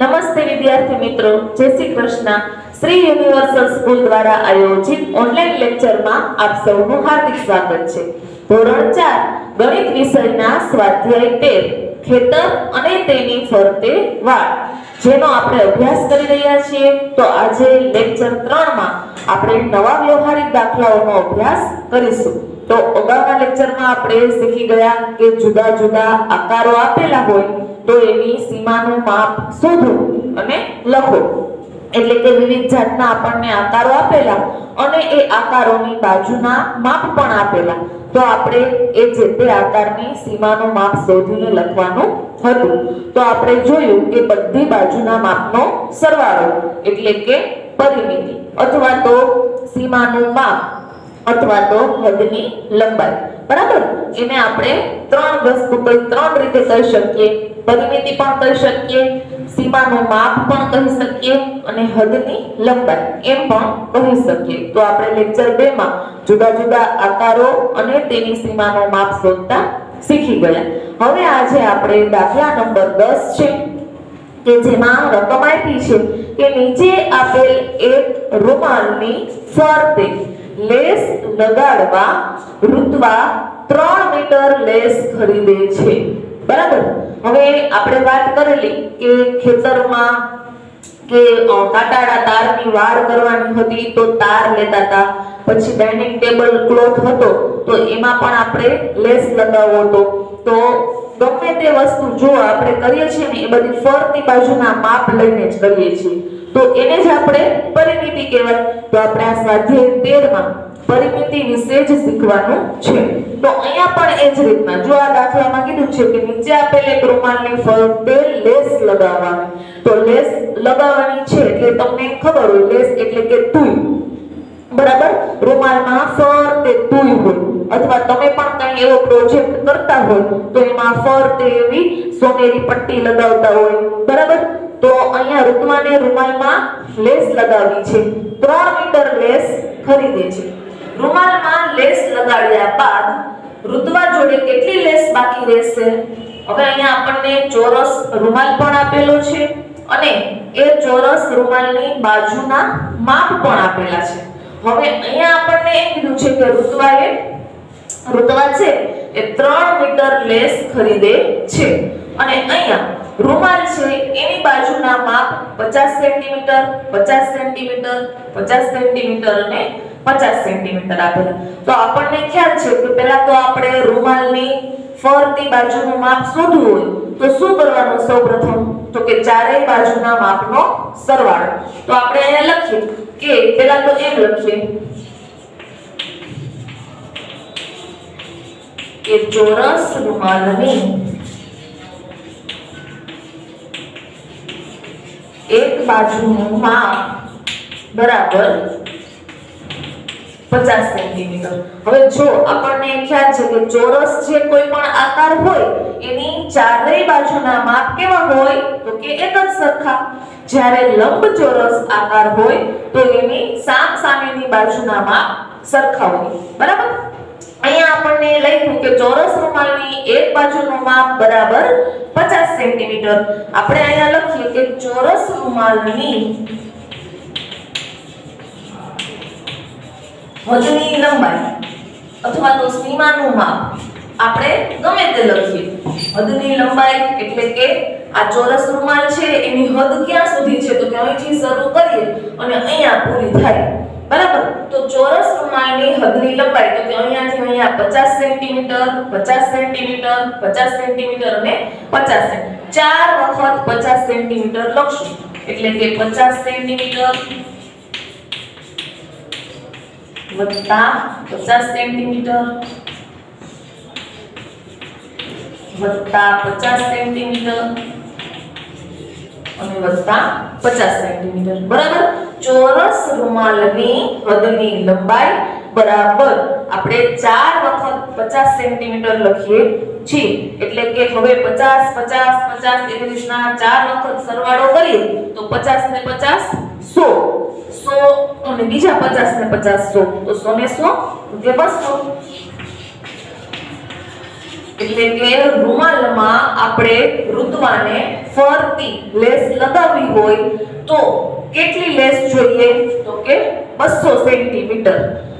नमस्ते विद्यार्थी मित्रों, जय श्री कृष्ण। श्री यूनिवर्सल स्कूल द्वारा आयोजित ऑनलाइन लेक्चर में आप सबનું हार्दिक स्वागत છે। ધોરણ 4 ગણિત વિષયના સ્વાધ્યાય 13 ખેતર અને તેની ફરતે વાડ જેનો આપણે અભ્યાસ કરી રહ્યા છીએ। તો આજે લેક્ચર 3 માં આપણે નવા વ્યવહારિક દાખલાઓનો અભ્યાસ કરીશું। તો અગાઉના લેક્ચરમાં આપણે શીખી ગયા કે જુદા જુદા આકારો આપેલા હોય તો એની સીમાનું માપ શોધો અને લખો। એટલે કે વિવિધ જાતના આપણને આકારો આપેલા અને એ આકારોની બાજુના માપ પણ આપેલા, તો આપણે એ જે તે આકારની સીમાનું માપ શોધીને લખવાનું હતું। તો આપણે જોયું કે બધી બાજુના માપનો સરવાળો એટલે કે પરિમિતિ અથવા તો સીમાનું માપ અથવા તો હદની લંબાઈ, બરાબર, એને આપણે ત્રણ વસ્તુ પર ત્રણ રીતે કહી શકીએ। પરિમિતિ પણ કહી શકીએ, સીમાનું માપ પણ કહી શકીએ અને હદની લંબાઈ એમ પણ કહી શકીએ। તો આપણે લેક્ચર 2 માં જુદા જુદા આકારો અને તેની સીમાનું માપ શોધતા શીખી ગયા। હવે આજે આપણે દાખલા નંબર 10 છે કે જેમાં રકમ આપી છે કે નીચે આપેલ એક રૂમાલની ફરતે લેસ લગાડવા ઋત્વા 3 મીટર લેસ ખરીદે છે, બરાબર। હવે આપણે વાત કરેલી કે ખેતરમાં કે કાટાળા તારની વાડ કરવાની હતી તો તાર લેતા હતા, પછી ડાઇનિંગ ટેબલ ક્લોથ હતો તો એમાં પણ આપણે લેસ લગાવવો હતો। તો ગમે તે વસ્તુ જો આપણે કરીએ છીએ ને એ બધી ફરતી બાજુના માપ લઈને જ કરીએ છીએ, તો એને જ આપણે પરિમિતિ કહેવાય। તો આપણે આ સ્વાધ્યાય 13 માં પરિમિતિ વિશે જ શીખવાનું છે। તો અહીંયા પણ એ જ રીતના જો આ દાખલામાં કીધું છે કે નીચે આપેલ એક રૂમાલની ફરતે લેસ લગાવવાની, તો લેસ લગાવવાની છે એટલે તમને ખબર હોય લેસ એટલે કે તુઈ, બરાબર। રૂમાલમાં ફરતે તુઈ હોય અથવા તમે પણ કંઈ એવો પ્રોજેક્ટ કરતા હોય તો એમાં ફરતે એવી સોનેરી પટ્ટી લગાવતા હોય, બરાબર। તો અહીંયા ઋત્વાને રૂમાલમાં લેસ લગાવવી છે, 3 મીટર લેસ ખરીદે છે। રૂમાલમાં લેસ લગાડ્યા બાદ ઋત્વા જોડે કેટલી લેસ બાકી રહેશે? હવે અહીંયા આપણને ચોરસ રૂમાલ પણ આપેલો છે અને એ ચોરસ રૂમાલની બાજુના માપ પણ આપેલા છે। હવે અહીંયા આપણને એમ કીધું છે કે ઋત્વા છે એ 3 મીટર લેસ ખરીદે છે અને અહીંયા રૂમાલ છે એની બાજુના માપ 50 સેન્ટીમીટર 50 સેન્ટીમીટર 50 સેન્ટીમીટર અને 50 સેન્ટીમીટર આપેલા। તો આપણને ખ્યાલ છે કે પહેલા તો આપણે રૂમાલની ફરતી બાજુનું માપ શોધવું હોય તો શું કરવાનું? સૌપ્રથમ તો કે ચારેય બાજુના માપનો સરવાળો। તો આપણે અહીંયા લખીએ કે પહેલા તો એમ લખીએ કે ચોરસ રૂમાલની એક બાજુનું માપ બરાબર 50 સેન્ટીમીટર। હવે જો આપણને ખ્યાલ છે કે ચોરસ જે કોઈ પણ આકાર હોય એની ચારેય બાજુના માપ કેવા હોય તો કે એક જ સરખા, જ્યારે લંબચોરસ આકાર હોય તો એની સામસામેની બાજુના માપ સરખા હોય, બરાબર। અહીંયા આપણને લખ્યું કે ચોરસ રૂમાલની એક બાજુનું માપ બરાબર 50 સેન્ટીમીટર। આપણે અહીંયા લખીએ કે ચોરસ રૂમાલની હદની લંબાઈ અથવા તો સીમાનું માપ આપણે ગમે તે લખીએ। હદની લંબાઈ એટલે કે આ ચોરસ રૂમાલ છે એની હદ ક્યાં સુધી છે તો કે અહીંથી શરૂ કરીએ અને અહીંયા પૂરી થાય, બરાબર। તો ચોરસ રૂમાલની હદની લંબાઈ તો કે અહીંયાથી અહીંયા 50 સેન્ટીમીટર 50 સેન્ટીમીટર 50 સેન્ટીમીટર અને 50 સેન્ટીમીટર, 4 વખત 50 સેન્ટીમીટર લખશું એટલે કે 50 સેન્ટીમીટર વત્તા 50 સેન્ટીમીટર વત્તા 50 સેન્ટીમીટર અને વત્તા 50 સેન્ટીમીટર, બરાબર। ચોરસ રૂમાલની હદની લંબાઈ બરાબર આપણે 4 વખત 50 સેન્ટીમીટર લખીએ છીએ એટલે કે હવે 50 50 50 એવી રીતના 4 વખત સરવાળો કરીએ તો 50 ને 50 100 100 અને બીજા 50 ને 50 100 તો 100 ને 100 એટલે 200। એટલે કે રૂમાલમાં આપણે ઋત્વાને ફરતી લેસ લગાવવી હોય તો કેટલી લેસ જોઈએ? તો કે 200 સેન્ટીમીટર.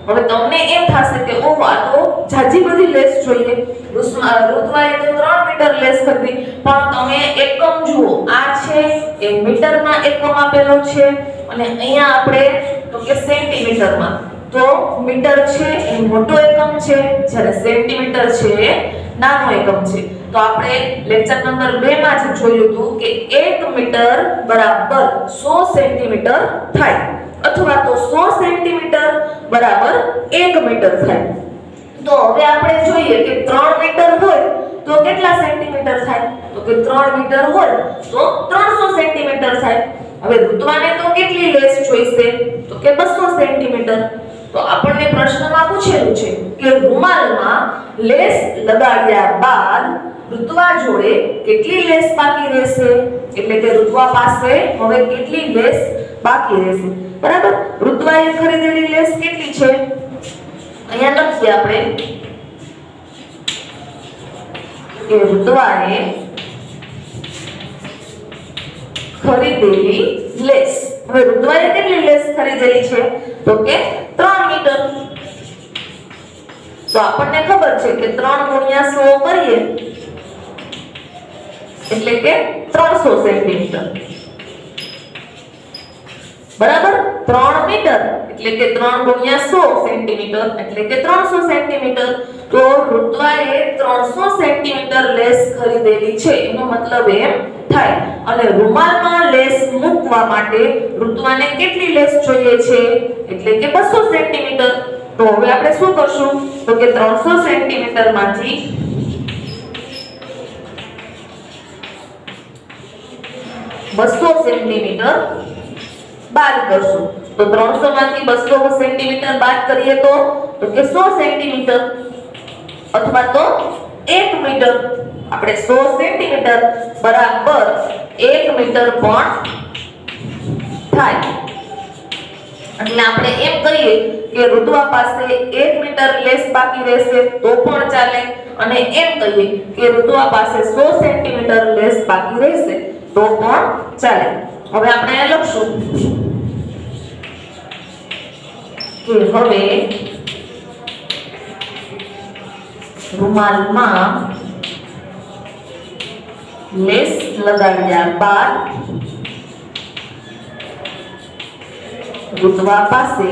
હવે તમને એમ થશે કે ઓહ આ તો જાજી બધી લેસ જોઈએ, ઋત્વાએ તો 3 મીટર લેસ કરી, પણ તમે એકમ જુઓ, આ છે એ મીટરમાં એકમ આપેલો છે અને અહીંયા આપણે તો કે સેન્ટીમીટરમાં. તો મીટર છે એ મોટો એકમ છે, જ્યારે સેન્ટીમીટર છે એ નાનો એકમ છે. તો આપણે લેક્ચર નંબર 2 માં જ જોયું હતું કે 1 મીટર બરાબર 100 સેન્ટીમીટર થાય, અથવા તો 100 સેન્ટીમીટર બરાબર 1 મીટર થાય. તો હવે આપણે જોઈએ કે 3 મીટર હોય તો કેટલા સેન્ટીમીટર થાય? તો કે 3 મીટર હોય તો 300 સેન્ટીમીટર થાય. હવે ઋત્વાને તો કેટલી લેસ જોઈશે? તો કે 200 સેન્ટીમીટર. તો આપણને પ્રશ્નમાં પૂછેલું છે કે રૂમાલમાં લેસ લગાડ્યા બાદ ઋત્વા જોડે કેટલી લેસ બાકી રહેશે, એટલે કે ઋત્વા પાસે હવે કેટલી લેસ બાકી રહેશે. બરાબર, ઋત્વાએ ખરીદેલી લેસ કેટલી છે? અહીંયા લખીએ આપણે કે ઋત્વાએ ખરીદેલી લેસ. હવે ઋત્વાએ કેટલી લેસ ખરીદેલી છે? તો કે 3 મીટર. તો આપણને ખબર છે કે 3 ગુણ્યા 100 કરીએ એટલે કે 300 સેન્ટીમીટર. બરાબર, 3 મીટર એટલે કે 3 ગુણ્યા 100 સેન્ટીમીટર એટલે કે 300 સેન્ટીમીટર. તો ઋત્વાએ 300 સેન્ટીમીટર લેસ ખરીદેલી છે, એનો મતલબ એમ થાય. અને રૂમાલમાં લેસ મૂકવા માટે ઋત્વાને કેટલી લેસ જોઈએ છે? એટલે કે 200 સેન્ટીમીટર. તો હવે આપણે શું કરશું? તો કે 300 સેન્ટીમીટર માંથી 200 સેન્ટીમીટર બાદ કરશું. તો 300 માંથી 200 સેન્ટીમીટર બાદ કરીએ તો કે 100 સેન્ટીમીટર અથવા તો 1 મીટર. આપણે 100 સેન્ટીમીટર બરાબર 1 મીટર પણ થાય. એટલે આપણે એમ કહીએ કે ઋત્વા પાસે 1 મીટર લેસ બાકી રહેશે તો પણ ચાલે, અને એમ કહીએ કે ઋત્વા પાસે 100 સેન્ટીમીટર લેસ બાકી રહેશે તો પણ ચાલે. હવે આપણે આ લખશું કે હવે રૂમાલમાં લેસ લગાડ્યા બાદ ઋત્વા પાસે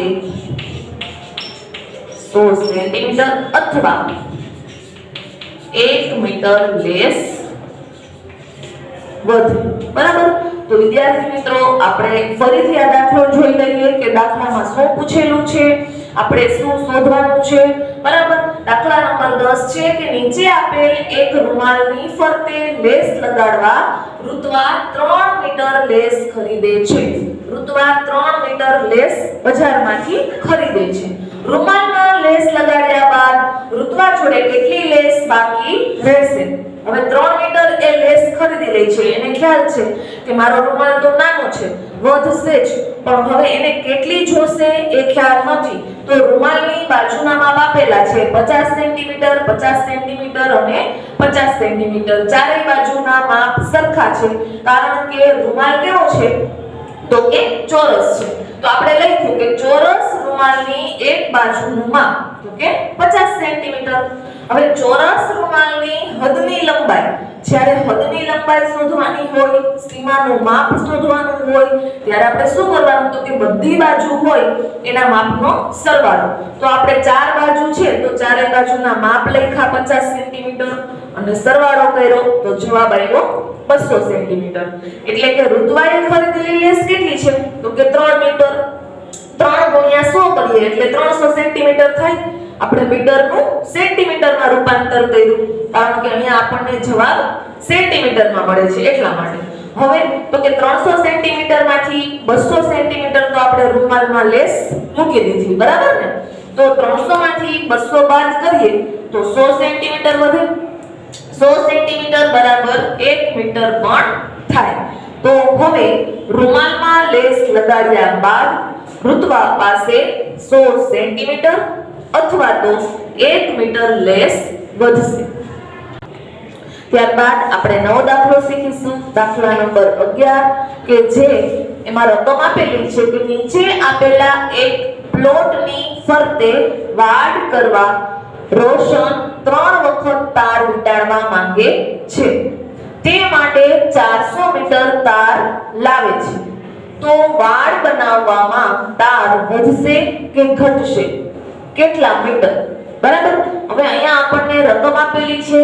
100 સેન્ટીમીટર અથવા 1 મીટર લેસ વધે. બરાબર, તો વિદ્યાર્થી મિત્રો આપણે ફરીથી આ દાખલો જોઈ લઈએ કે દાખલામાં શું પૂછેલું છે, આપણે શું શોધવાનું છે. બરાબર, દાખલા નંબર 10 છે કે નીચે આપેલ એક રૂમાલની ફરતે લેસ લગાડવા ઋત્વા 3 મીટર લેસ ખરીદે છે. ઋત્વા 3 મીટર લેસ બજારમાંથી ખરીદે છે. રૂમાલમાં લેસ લગાડ્યા બાદ ઋત્વા જોડે કેટલી લેસ બાકી રહેશે? હવે 3 મીટર એ લેસ ખરીદી લે છે, એને ખ્યાલ છે કે મારો રૂમાલ તો નાનો છે, વધશે જ, પણ હવે એને કેટલી જોશે એ ખ્યાલ નથી. તો રૂમાલની બાજુના માપ આપેલા છે 50 સેન્ટીમીટર, 50 સેન્ટીમીટર અને 50 સેન્ટીમીટર. ચારેય બાજુના માપ સરખા છે, કારણ કે રૂમાલ કેવો છે? તો કે ચોરસ છે. તો આપણે લખ્યું કે ચોરસ રૂમાલની એક બાજુનું માપ તો કે 50 સેન્ટીમીટર. હવે ચોરસ રૂમાલની હદની લંબાઈ, જ્યારે હદની લંબાઈ શોધવાની હોય, સીમાનું માપ શોધવાનું હોય, ત્યારે આપણે શું કરવાનું? તો કે બધી બાજુ હોય એના માપનો સરવાળો. તો આપણે ચાર બાજુ છે તો ચારે બાજુના માપ લખ્યા 50 સેન્ટીમીટર અને સરવાળો કર્યો તો જવાબ આવ્યો 200 સેન્ટીમીટર. એટલે કે ઋત્વાએ ખરીદેલી લેસ કેટલી છે? તો કે 3 મીટર. 3 ગુણ્યા 100 કરીએ એટલે 300 સેન્ટીમીટર થાય. આપણે મીટરનું સેન્ટીમીટરમાં રૂપાંતર કર્યું, કારણ કે અહીંયા આપણને જવાબ સેન્ટીમીટરમાં મળે છે એટલા માટે. હવે તો કે 300 સેન્ટીમીટર માંથી 200 સેન્ટીમીટર તો આપણે રૂમાલમાં લેસ મૂકી દીધી, બરાબર ને? તો 300 માંથી 200 બાદ કરીએ તો 100 સેન્ટીમીટર વધે. 100 સેન્ટીમીટર બરાબર 1 મીટર પણ થાય. તો હવે રૂમાલમાં લેસ લગાડ્યા બાદ ઋત્વા પાસે 100 સેન્ટીમીટર અથવા તો 1 મીટર લેસ વધશે. ત્યારબાદ આપણે નવો દાખલો શીખીશું, દાખલા નંબર 11 કે જે એમાં રકમ આપેલી છે કે નીચે આપેલા એક પ્લોટની ફરતે વાડ કરવા રોશન 3 વખત તાર વીંટાળવા માંગે છે, તે માટે 400 મીટર તાર લાવે છે, તો વાડ બનાવવામાં તાર વધશે કે ઘટશે, કેટલા મીટર? બરાબર. હવે અહીંયા આપણને રકમ આપેલી છે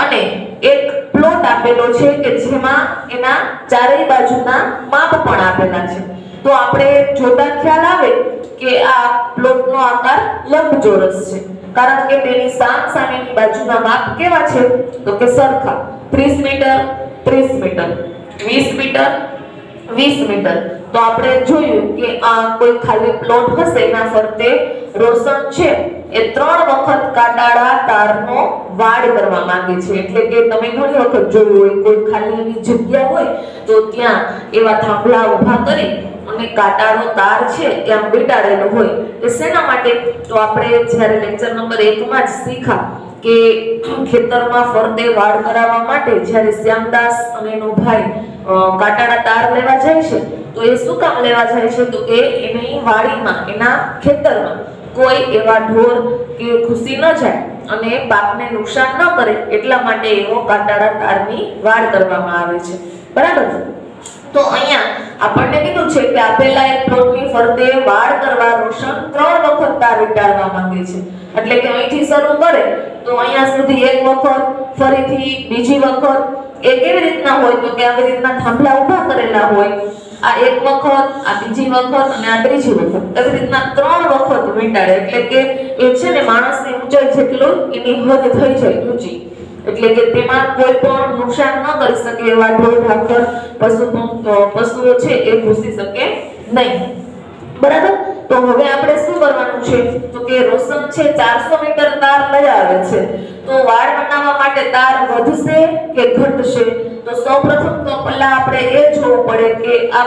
અને એક પ્લોટ આપેલો છે કે જેમાં એના ચારેય બાજુના માપ પણ આપેલા છે. તો આપણે જોતા ખ્યાલ આવે કે આ પ્લોટનો આકાર લંબચોરસ છે, કારણ કે તેની સામેની બાજુના માપ કેવા છે? તો કે સરખા. 30 મીટર 30 મીટર, 20 મીટર 20 મીટર. તો આપણે જોયું કે આ કોઈ ખાલી પ્લોટ હશે, એના ફરતે રોશન છે એ 3 વખત કાટાળા તારનો વાડ કરવા માંગે છે. એટલે કે તમે ઘણી વખત જોયું હોય કોઈ ખાલી એવી જગ્યા હોય તો ત્યાં એવા થાંભલા ઊભા કરી અને કાટાળો તાર છે એ આમ વીંટાળેલો હોય. એ શેના માટે? તો આપણે જ્યારે લેક્ચર નંબર 1 માં જ શીખા કે ખેતરમાં ફરતે વાડ કરાવવા માટે જ્યારે શ્યામદાસ અને એનો ભાઈ કાટાળા તાર લેવા જાય છે તો એ શું કામ લેવા જાય છે? તો કે એની વાડીમાં, એના ખેતરમાં કોઈ એવા ઢોર કે ઘૂસી ન જાય અને પાકને નુકસાન ન કરે એટલા માટે એવો કાટાળા તારની વાડ કરવામાં આવે છે. બરાબર. તો અહીંયા આપણને કીધું છે કે આપેલા એક પ્લોટની ફરતે વાડ કરવા રોશન 3 વખત તાર વીંટાળવા માંગે છે. એટલે કે અહીંથી શરૂ કરે તો અહીંયા સુધી એક વખત, ફરીથી બીજી વખત. એ કેવી રીતના હોય? તો કે આવી રીતના થાંભલા ઊભા કરેલા હોય. આ એક વખત, આ બીજી વખત અને આ ત્રીજી વખત, એવી રીતના 3 વખત વીંટાળે. એટલે કે એ છે ને માણસની ઊંચાઈ જેટલું એની હદ થઈ જાય ઊંચી. એટલે કે તેમાં કોઈ પણ નુકસાન ન કરી શકે એવા ઢોર ઢાંખર પશુઓ છે એ ઘૂસી શકે નહીં. બરાબર. તો હવે આપણે શું કરવાનું છે? તો કે રોશન છે 400 મીટર તાર લઈ આવે છે, તો વાડ બનાવવા માટે તાર વધશે કે ઘટશે? તો સૌપ્રથમ તો પહેલા આપણે એ જોવું પડે કે આ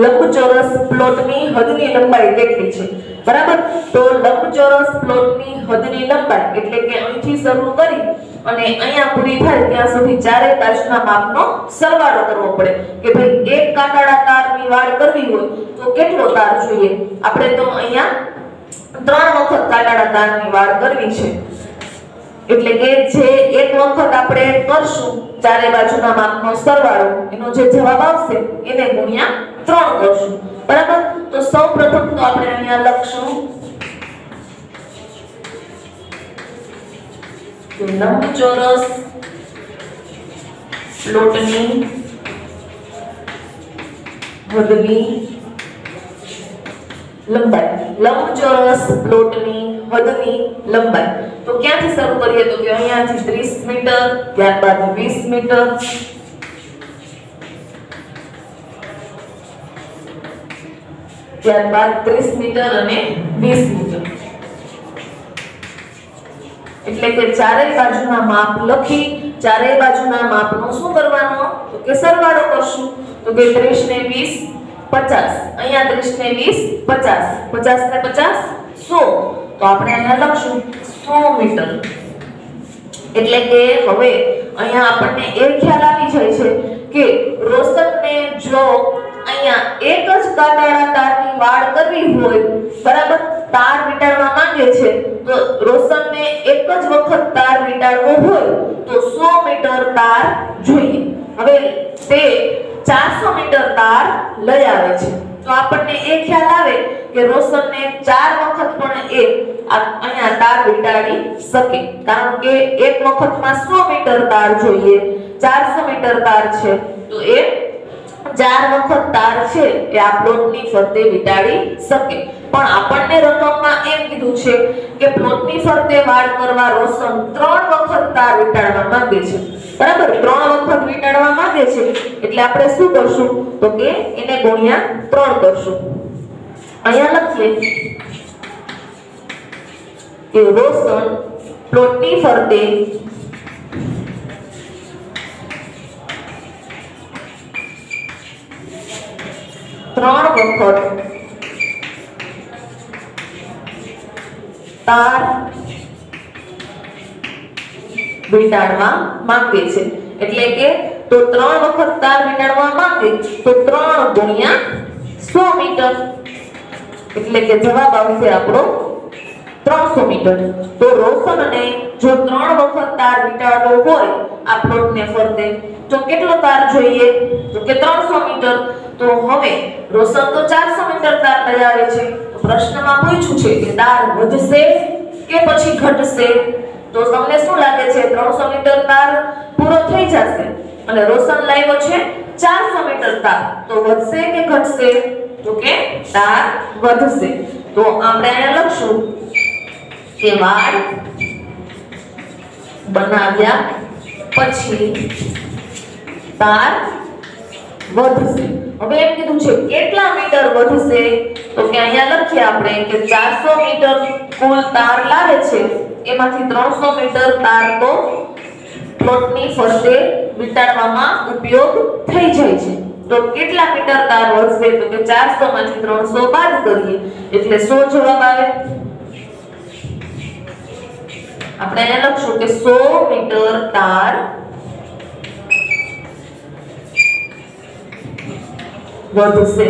લંબચોરસ પ્લોટની હદની લંબાઈ કેટલી છે. બરાબર. તો લંબચોરસ પ્લોટની હદની લંબાઈ એટલે કે અહીંથી શરૂ કરી અને અહીંયા પૂરી થાય ત્યાં સુધી ચારે બાજુના માપનો સરવાળો કરવો પડે કે ભાઈ એક કાટાળા તારની વાડ કરવી હોય તો કેટલો તાર જોઈએ? આપણે તો અહીંયા 3 વખત કાટાળા તારની વાડ કરવી છે. એટલે કે જે એક વખત આપણે કરશું ચારે બાજુના માપનો સરવાળો, એનો જે જવાબ આવશે એને ગુણ્યા 3 કરશું. બરાબર. તો સૌપ્રથમ તો આપણે અહીંયા લખશું લંબચોરસ પ્લોટની હદની લંબાઈ. લંબચોરસ પ્લોટની હદની લંબાઈ. તો ક્યાંથી શરૂ કરીએ? તો કે અહીંયાથી 30 મીટર, ત્યારબાદ 20 મીટર, ત્યારબાદ 30 મીટર અને 20 મીટર. એટલે કે ચારેય બાજુના માપ લખી ચારેય બાજુના માપનો શું કરવાનો? તો કે સરવાળો કરશું. તો કે 30 ને 20 50, અહીંયા 30 ને 20 50, 50 ને 50 100. તો આપણે અહીંયા લખશું 100 મીટર. એટલે કે હવે અહીંયા આપણને એ ખ્યાલ આવી જાય છે કે રોશનને જો અહીંયા એક જ કાટાળા તારની વાડ કરવી હોય, બરાબર, તાર વીંટાળવા માંગે છે, તો રોશનને એક જ વખત તાર વીંટાળવો હોય તો 100 મીટર તાર જોઈએ. હવે તે 400 મીટર તાર લઈ આવે છે. તો આપણને એ ખ્યાલ આવે કે રોશનને 4 વખત પણ એ અહીંયા તાર વીંટાળી શકે, કારણ કે એક વખતમાં 100 મીટર તાર જોઈએ, 400 મીટર તાર છે, તો એ 4 વખત તાર છે એ આ પ્લોટની ફરતે વીંટાળી શકે. પણ આપણને રકમમાં એમ કીધું છે કે પ્લોટની ફરતે વાડ કરવા રોશન 3 વખત તાર વીંટાળવા માંગે છે. બરાબર. 3 વખત વીંટાળવા માંગે છે એટલે આપણે શું કરશું? તો કે એને ગુણ્યા 3 કરશું. અહીંયા લખીએ કે રોશન પ્લોટની ફરતે ત્રણ વખત તાર વીંટાળવા માંગે છે. એટલે કે તો 3 વખત તાર વીંટાળવા માંગે તો 3 ગુણ્યા 100 મીટર, એટલે કે જવાબ આવશે આપણો 300 મીટર। તો રોશનને જો 3 વખત તાર વીંટાળવો હોય આ પ્લોટને ફરતે તો કેટલો તાર જોઈએ? તો કે 300 મીટર। તો હવે રોશન તો 400 મીટર તાર લઈ આવે છે, તો પ્રશ્નમાં પૂછ્યું છે કે તાર વધશે કે પછી ઘટશે? તો તમને શું લાગે છે 300 મીટર તાર પૂરો થઈ જશે અને રોશન લાવ્યો છે 400 મીટર તાર, તો વધશે કે ઘટશે? તો કે તાર વધશે। તો આપણે અહીંયા લખશું કે વાડ બનાવ્યા પછી તાર વધશે। હવે એમ કીધું છે કેટલા મીટર વધશે? તો કે અહીંયા લખીએ આપણે કે 400 મીટર કુલ તાર લાવે છે, એમાંથી 300 મીટર તાર તો પ્લોટની ફરતે વીંટાળવામાં ઉપયોગ થઈ જાય છે। તો કેટલા મીટર તાર વધશે? તો કે 400 માંથી 300 બાદ કરીએ એટલે 100 જવાબ આવે। આપણે અહીંયા લખશું કે 100 મીટર તાર વધશે,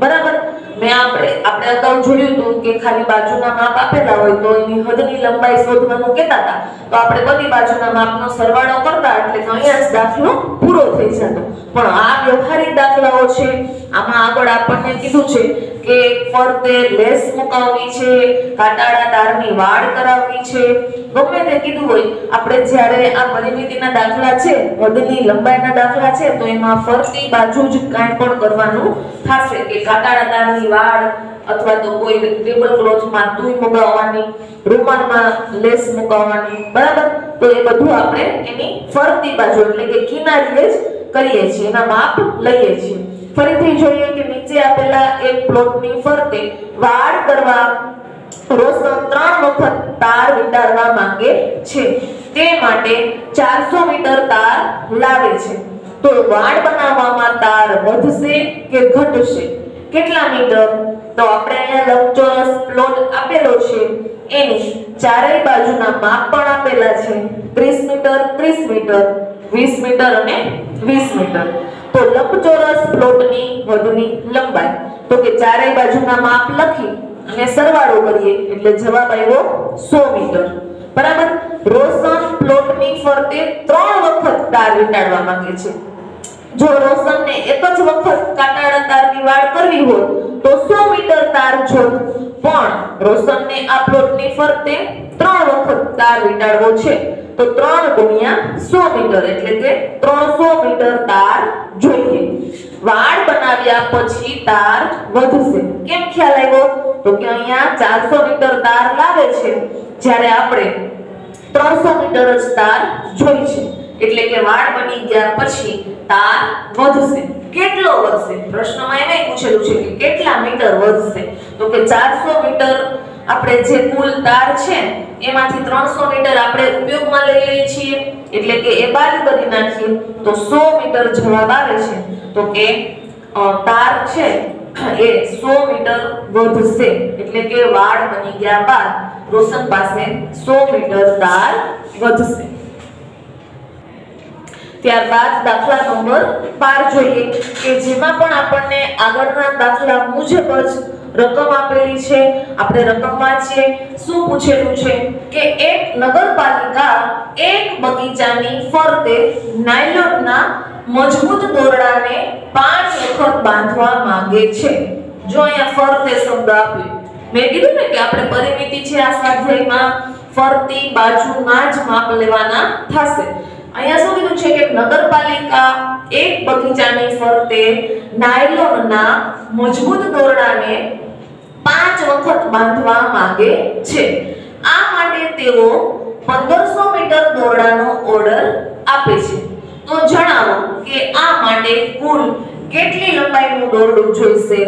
બરાબર। આપણે અગાઉ જોયું હતું કે ખાલી બાજુના માપ આપેલા હોય તો એની હદની લંબાઈ શોધવાનું કહેતા હતા, તો આપણે બધી બાજુના માપનો સરવાળો કરતા એટલે અહીંયા જ દાખલો પૂરો થઈ જતો। પણ આ વ્યવહારિક દાખલાઓ છે, આમાં આગળ આપણને કીધું છે કે ફરતે લેસ મુકાવવી છે, કાંટાળા તારની વાડ કરાવવી છે, ગમે તે કીધું હોય। આપણે જ્યારે આ પરિમિતિના દાખલા છે, હદની લંબાઈના દાખલા છે, તો એમાં ફરતી બાજુ જ કાંઈ પણ કરવાનું થશે કે કાંટાળા તારની વાડ અથવા તો કોઈ ટેબલ ક્લોથમાં દૂઈ મુકાવવાની, રૂમાલમાં લેસ મુકાવવાની, બરાબર। તો એ બધું આપણે એની ફરતી બાજુ એટલે કે કિનારીએ જ કરીએ છીએ, એના માપ લઈએ છીએ। ફરીથી જોઈએ કે નીચે આપેલા એક પ્લોટની ફરતે વાડ કરવા રોશન 3 વખત તાર વીંટાળવા માંગે છે, તે માટે 400 મીટર તાર લાવે છે। તો વાડ બનાવવામાં તાર વધશે કે ઘટશે? કેટલા મીટર? તો આપણે અહીંયા લંબચોરસ પ્લોટ આપેલો છે, એની ચારેય બાજુના માપ પણ આપેલા છે, 30 મીટર 30 મીટર 20 મીટર અને 20 મીટર। તો લંબચોરસ પ્લોટની હદની લંબાઈ તો કે ચારેય બાજુના માપ લખી અને સરવાળો કરીએ એટલે જવાબ આવ્યો 100 મીટર, બરાબર। રોશન પ્લોટની ફરતે 3 વખત તાર વીંટાળવા માંગે છે। જો રોશનને એક જ વખત કાંટાળા તારની વાડ કરવી હોય તો 100 મીટર તાર જોત, પણ રોશનને આ પ્લોટની ફરતે 3 વખત તાર વીંટાળવો છે તો 3 ગુણ્યા 100 મીટર એટલે કે 300 મીટર તાર જોઈએ। વાડ બનાવ્યા પછી તાર વધશે, કેમ ખ્યાલ આવ્યો? તો કે અહીંયા 400 મીટર તાર લાવે છે, જ્યારે આપણે 300 મીટર જ તાર જોઈ છે, એટલે કે વાડ બની ગયા પછી તાર વધશે। કેટલો વધશે? પ્રશ્નમાં એમાં પૂછેલું છે કે કેટલા મીટર વધશે? તો કે 400 મીટર આપણે જે કુલ તાર છે એમાંથી 300 મીટર આપણે ઉપયોગમાં લઈ લઈએ છીએ, એટલે કે એ બાદ કરી નાખીએ તો 100 મીટર જવાબ આવે છે। તો કે તાર છે એ 100 મીટર વધશે, એટલે કે વાડ બની ગયા બાદ રોશન પાસે 100 મીટર તાર વધશે। ત્યારબાદ દાખલા નંબર 12 જોઈએ કે જેમાં પણ આપણને આગળના દાખલા મુજબ જ રકમ આપેલી છે। આપણે રકમ વાંચીએ, શું પૂછેલું છે કે એક નગરપાલિકા એક બગીચાની ફરતે નાયલોનના મજબૂત દોરડાને 5 વખત બાંધવા માંગે છે। જો અહીંયા ફરતે શબ્દ આપ્યો, મેં કીધું ને કે આપણે પરિમિતિ છે આ સ્વાધ્યાયમાં ફરતી બાજુના જ માપ લેવાના થશે। અહીંયા શું કીધું છે કે નગરપાલિકા એક બગીચાની ફરતે નાયલોનના મજબૂત દોરડાને 5 વખત બાંધવા માંગે છે। આ માટે તેઓ 1500 મીટર દોરડાનો ઓર્ડર આપે છે। તો જણાવો કે આ માટે કુલ કેટલી લંબાઈનું દોરડું જોઈશે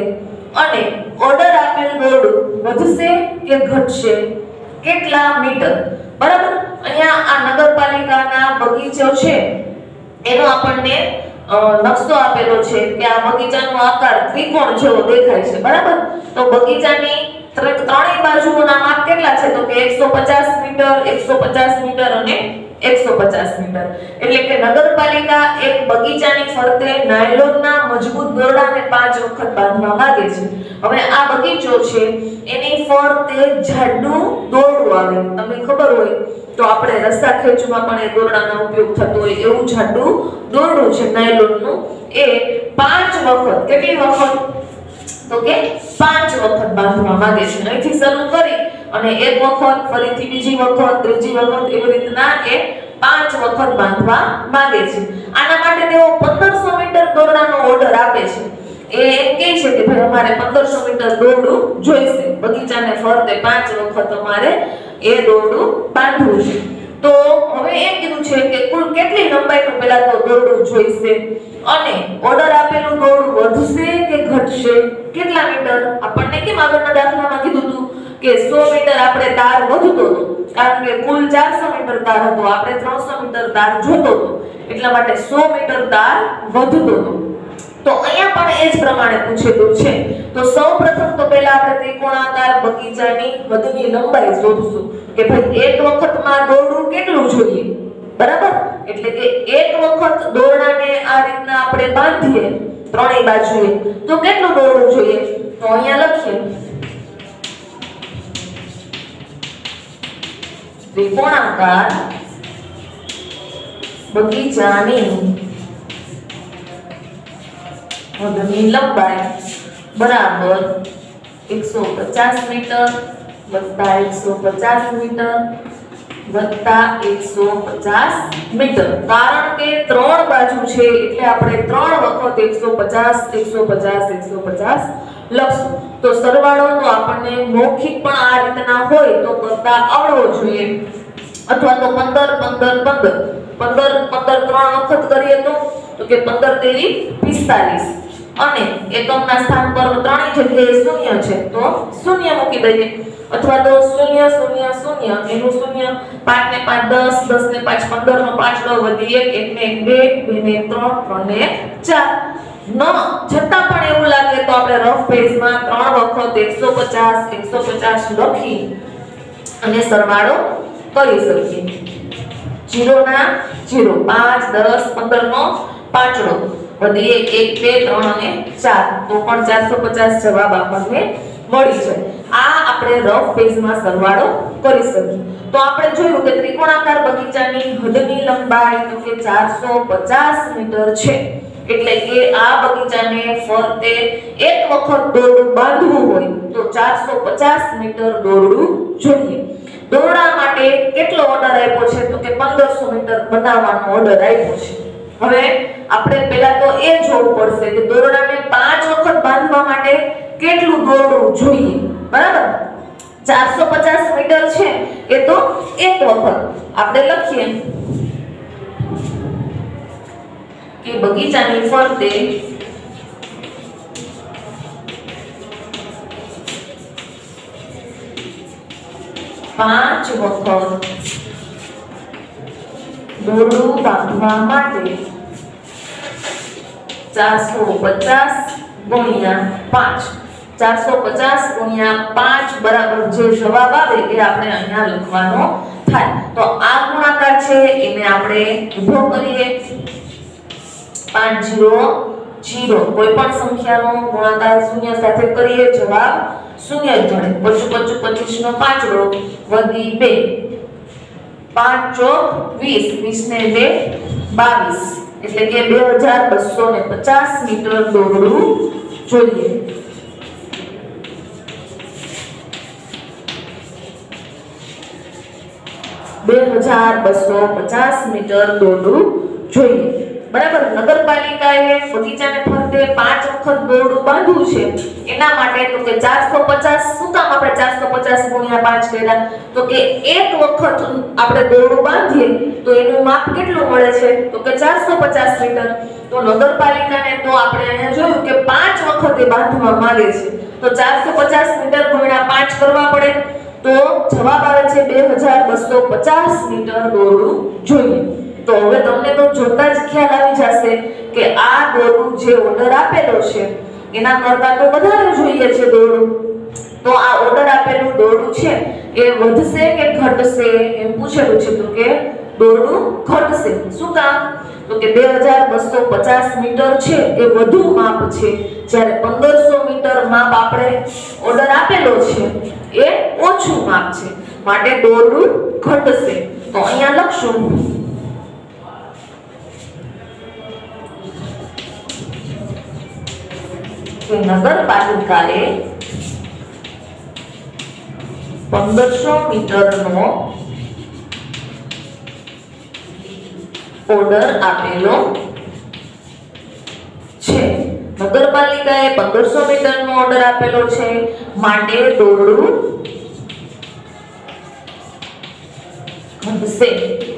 અને ઓર્ડર આપેલ દોરડું વધશે કે ઘટશે? કેટલા મીટર? બરાબર। અહીંયા આ નગરપાલિકાના બગીચો છે એનો આપણને નકશો આપેલો છે કે આ બગીચાનો આકાર ત્રિકોણ જેવો દેખાય છે, બરાબર। તો બગીચાની ત્રણેય બાજુઓના માપ કેટલા છે? તો કે 150 મીટર 150 મીટર અને 150 મીટર। એટલે કે નગરપાલિકા એક બગીચાની ફરતે નાયલોનના મજબૂત દોરડાને 5 વખત બાંધવા માંગે છે। હવે આ બગીચો છે એની ફરતે જાડું દોરડું આવે, તમને ખબર હોય તો આપણે રસ્તા ખેંચવામાં પણ એ દોરડાનો ઉપયોગ થતો હોય એવું જાડું દોરડું છે નાયલોનનું, એ 5 વખત, કેટલી વખત તો કે 5 વખત બાંધવા માંગે છે। અહીંથી શરૂ કરી અને એક વખત, ફરીથી બીજી વખત, ત્રીજી વખત, એવી રીતના એ 5 વખત બાંધવા માંગે છે। આના માટે તેઓ 1500 મીટર દોરડાનો ઓર્ડર આપે છે। એ એમ કહે છે કે ભાઈ અમારે 1500 મીટર દોરડું જોઈશે, બગીચાને ફરતે 5 વખત અમારે એ દોરડું બાંધવું છે। તો હવે એમ કીધું છે કે કુલ કેટલી લંબાઈનું પહેલા તો દોરડું જોઈશે અને ઓર્ડર આપેલું દોરડું વધશે કે ઘટશે, કેટલા મીટર? આપણને કેમ આગળના દાખલામાં કીધું હતું કે 100 મીટર આપણે તાર વધતો હતો, કારણ કે કુલ 400 મીટર તાર હતો, આપણે 300 મીટર તાર જોતો હતો, એટલા માટે 100 મીટર તાર વધતો હતો। તો અહીંયા પણ એ જ પ્રમાણે પૂછેલું છે। તો સૌપ્રથમ તો પહેલા આપણે ત્રિકોણાકાર બગીચાની હદની લંબાઈ શોધશું કે ભાઈ એક વખતમાં દોરડું કેટલું જોઈએ, બરાબર? એટલે કે એક વખત દોરડાને આ રીતના આપણે બાંધીએ ત્રણેય બાજુએ તો કેટલું દોરડું જોઈએ? તો અહીંયા લખીએ ત્રિકોણાકાર બગીચાની હદની લંબાઈ બરાબર 150 મીટર વત્તા 150 મીટર વત્તા 150 મીટર। કારણ કે ત્રણ બાજુ છે એટલે આપણે ત્રણ વખત 150 150 150 લખશું। તો સરવાળો તો આપણને મૌખિક પણ આ રીતના હોય તો કરતા આવડવો જોઈએ, અથવા તો 15 15 15 15 15 ત્રણ વખત કરીએ તો કે 15 તેરી 45 અને એકમના સ્થાન પર ત્રણેય જગ્યાએ શૂન્ય છે તો શૂન્ય મૂકી દઈએ, અથવા તો 0 0 0 એનું શૂન્ય, 5 ને 5 10 10 ને 5 15 નો 5 વધી 1 1 ને 1 2 2 ને 3 3 ને 4 ન છતાં પણ એવું લાગે તો આપણે રફ પેજમાં 3 વખત 150 150 લખી અને સરવાળો કરી શકીએ। 0 ના 0 5 10 15 નો 5 વધી 1 1 2 3 અને 4 તો પણ 450 જવાબ આપણને મળી જાય। આ આપણે રફ પેજમાં સરવાળો કરી શકીએ। તો આપણે જોયું કે ત્રિકોણાકાર બગીચાની હદની લંબાઈ તો કે 450 મીટર છે, એટલે કે આ બગીચાને ફરતે એક વખત દોરડું બાંધવું હોય તો 450 મીટર દોરડું જોઈએ। દોરડા માટે કેટલો ઓર્ડર આપ્યો છે તો કે 1500 મીટર બનાવવાનો ઓર્ડર આપ્યો છે। હવે આપણે પહેલા તો એ જોવું પડશે કે દોરડાને 5 વખત બાંધવા માટે કેટલું દોરડું જોઈએ, બરાબર? 450 મીટર છે એ તો એક વખત આપણે લખીએ કે બગીચાની ફરતે પાંચ વખત દોરડું બાંધવા માટે 450 ગુણ્યા 5 450 ગુણ્યા 5 બરાબર જે જવાબ આવે એ આપણે અહીંયા લખવાનો થાય। તો આ ગુણાકાર છે એને આપણે ઊભો કરીએ, 5 0 0 કોઈ પણ સંખ્યાનો ગુણાકાર શૂન્ય સાથે કરીએ જવાબ શૂન્ય જ મળે। 25 25 નો 5 વધી 2 5 ચોક 20 20 ને 2 22 એટલે કે 2250 મીટર દોરડું જોઈએ। મીટર દોરડું જોઈએ, બરાબર? નગરપાલિકાએ બગીચાને ફરતે 5 વખત દોરડું બાંધવું છે, એના માટે તો કે 450 શું કામ આપણે 450 ગુણ્યા 5 કર્યા તો કે એક વખત આપણે દોરડું બાંધીએ તો એનું માપ કેટલું મળે છે તો કે 450 મીટર। તો નગરપાલિકાને તો આપણે અહીંયા જોયું કે 5 વખત એ બાંધવા માંગે છે તો 450 મીટર ગુણ્યા 5 કરવા પડે તો જવાબ આવે છે 2250 મીટર દોરડું જોઈએ। તો હવે તમને તો જોતા જ ખ્યાલ આવી જશે કે આ દોરડું જે ઓર્ડર આપેલો છે એના કરતા તો વધારે જોઈએ છે દોરડું। તો આ ઓર્ડર આપેલું દોરડું છે એ વધશે કે ઘટશે એમ પૂછેલું છે તો કે દોરડું ઘટશે. શું કામ? તો કે 2250 મીટર છે એ વધુ માપ છે, જ્યારે 1500 મીટર માપ આપણે ઓર્ડર આપેલો છે એ ઓછું માપ છે, માટે દોરડું ઘટશે. તો અહીંયા લખશું કે નગરપાલિકાએ 1500 મીટરનો ઓર્ડર આપેલો છે. નગરપાલિકાએ 1500 મીટરનો ઓર્ડર આપેલો છે, માટે દોરડું ઘટશે.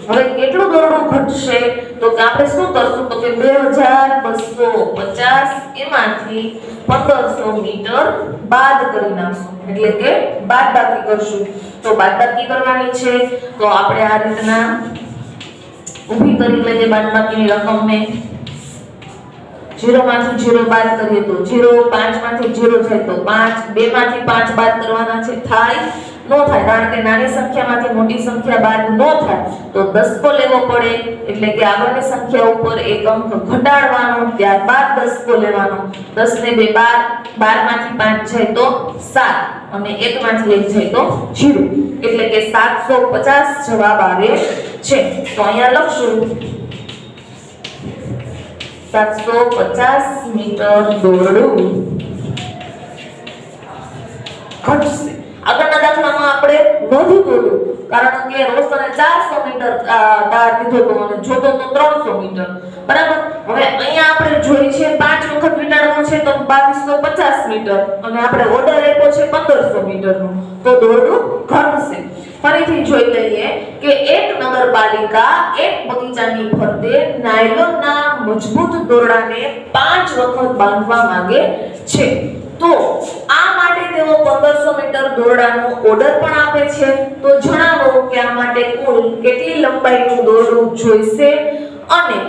હવે કેટલું દોરડું ઘટશે? તો કે આપણે શું કરશું? તો કે 2250 એમાંથી 1500 મીટર બાદ કરી નાખશું, એટલે કે બાદબાકી કરશું. તો બાદબાકી કરવાની છે તો આપણે આ રીતના ઊભી કરી લઈએ બાદબાકીની રકમને. 0 માંથી 0 બાદ કરીએ તો 0, 5 માંથી 0 જાય તો 5, 2 માંથી 5 બાદ કરવાના છે, થાય નો થાય, કારણ કે નાની સંખ્યામાંથી મોટી સંખ્યા બાદ નો થાય તો દસકો લેવો પડે, એટલે કે આગળની સંખ્યા ઉપર એક અંક ઘટાડવાનો, ત્યારબાદ દસકો લેવાનો. 10 ને 2 12, 12 માંથી 5 જાય તો 7 અને 1 માંથી 1 જાય તો 0, એટલે કે 750 જવાબ આવે છે. તો અહીંયા લખશું 750 મીટર દોરડું ઘટશે. આગળના દાખલામાં આપણે વધુ દોર્યું, કારણ કે રોશને 400 મીટર તાર લીધો તો અને જોતો તો 300 મીટર, બરાબર. હવે અહીંયા આપણે જોઈ છે 5 વખત ઘટાડવાનો છે તો 2250 મીટર અને આપણે ઓર્ડર આપ્યો છે 1500 મીટરનો, તો દોરડું ઘટશે. ફરીથી જોઈ લઈએ કે એક નગરપાલિકા એક બગીચાની ફરતે નાયલોનના મજબૂત દોરડાને 5 વખત બાંધવા માંગે છે. તો આ માટે તેઓ 1500 મીટર દોરડાનો ઓર્ડર પણ આપે છે. તો જણાવો કે આ માટે કુલ કેટલી લંબાઈનું દોરડું જોઈશે અને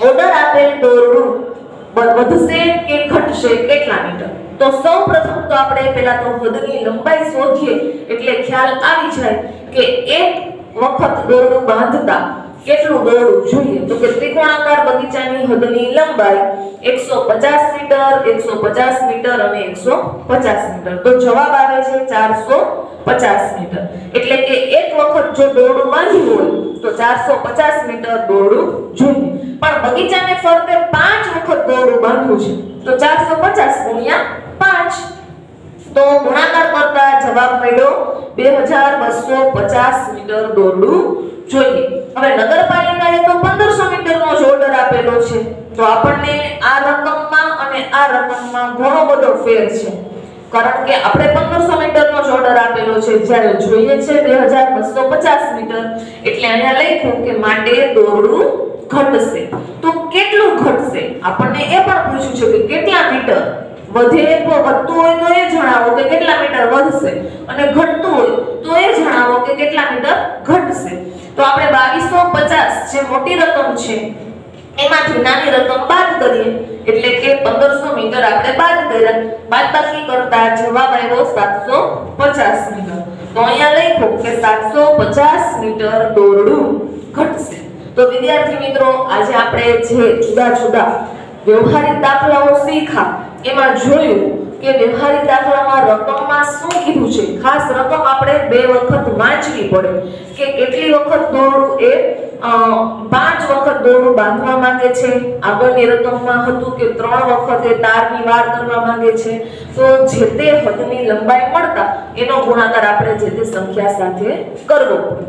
ઓર્ડર આપેલ દોરડું વધશે કે ઘટશે કેટલા મીટર? તો સૌપ્રથમ તો આપણે પહેલા તો હદની લંબાઈ શોધીએ એટલે ખ્યાલ આવી જાય કે એક વખત દોરડું બાંધતા કેટલું દોરડું જોઈએ. તો કે ત્રિકોણાકાર બગીચાની હદની લંબાઈ 150 મીટર, 150 મીટર અને 150 મીટર. તો જવાબ આવે છે 450 મીટર. એટલે કે એક વખત જો દોરડું બાંધ્યું હોય તો 450 મીટર દોરડું જોઈએ. પણ બગીચાને ફરતે 5 વખત દોરડું બાંધવું છે તો 450 ગુણ્યા 5, તો ગુણાકાર કરતા જવાબ મળ્યો 2250 મીટર દોરડું જોઈએ. હવે નગરપાલિકાએ તો 1500 મીટરનો જ ઓર્ડર આપેલો છે, તો આપણને આ રકમમાં અને આ રકમમાં ઘણો બધો ફેર છે, કારણ કે આપણે 1500 મીટરનો જ ઓર્ડર આપેલો છે, જ્યારે જોઈએ છે 2250 મીટર. એટલે અહીંયા લખ્યું કે માટે દોરડું ઘટશે. તો કેટલું ઘટશે? આપણને એ પણ પૂછ્યું છે કે કેટલા મીટર વધે, વધતું હોય તો એ જણાવો કે કેટલા મીટર વધશે, અને ઘટતું હોય તો એ જણાવો કે કેટલા મીટર ઘટશે. તો આપણે 2250 જે મોટી રકમ છે એમાંથી નાની રકમ બાદ કરીએ, એટલે કે 1500 મીટર આપણે બાદ કર્યા, બાદબાકી કરતા જવાબ આવ્યો 750 મીટર. તો અહીંયા લખ્યું કે 750 મીટર દોરડું ઘટશે. તો વિદ્યાર્થી મિત્રો, આજે આપણે જે જુદા જુદા વ્યવહારિક દાખલાઓ શીખ્યા એમાં જોયું કે વ્યવહારિક દાખલામાં રકમમાં શું કીધું છે. ખાસ રકમ આપણે 2 વખત વાંચવી પડે કે કેટલી વખત દોરડું એ 5 વખત દોરડું બાંધવા માંગે છે. આગળની રકમમાં હતું કે 3 વખત એ તારની વાર કરવા માંગે છે. તો જે તે હદની લંબાઈ મળતા એનો ગુણાકાર આપણે જે તે સંખ્યા સાથે કરવો પડે.